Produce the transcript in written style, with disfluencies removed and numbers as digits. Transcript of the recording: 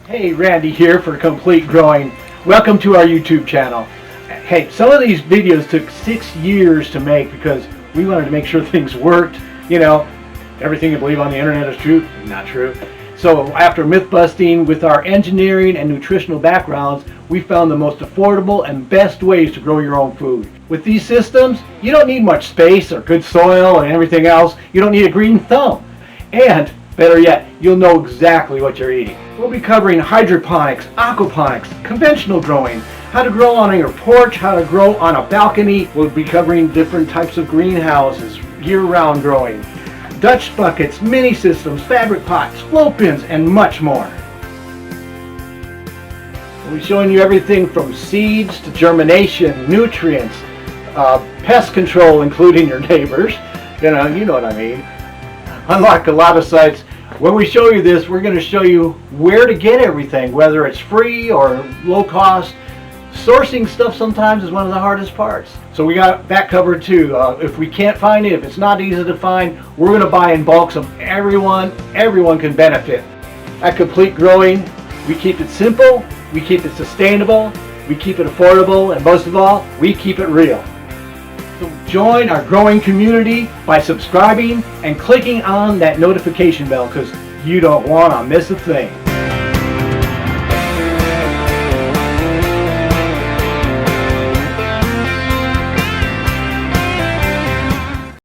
Hey, Randy here for Complete Growing. Welcome to our YouTube channel. Hey, some of these videos took 6 years to make because we wanted to make sure things worked. You know, everything you believe on the internet is true, not true. So after myth busting with our engineering and nutritional backgrounds, we found the most affordable and best ways to grow your own food. With these systems, you don't need much space or good soil and everything else. You don't need a green thumb. And better yet, you'll know exactly what you're eating. We'll be covering hydroponics, aquaponics, conventional growing, how to grow on your porch, how to grow on a balcony. We'll be covering different types of greenhouses, year-round growing, Dutch buckets, mini systems, fabric pots, float bins, and much more. We'll be showing you everything from seeds to germination, nutrients, pest control, including your neighbors. You know what I mean. Unlike a lot of sites, when we show you this, we're going to show you where to get everything, whether it's free or low cost. Sourcing stuff sometimes is one of the hardest parts. So we got that covered too. If we can't find it, if it's not easy to find, we're going to buy in bulk so everyone can benefit. At Complete Growing, we keep it simple, we keep it sustainable, we keep it affordable, and most of all, we keep it real. So join our growing community by subscribing and clicking on that notification bell because you don't want to miss a thing.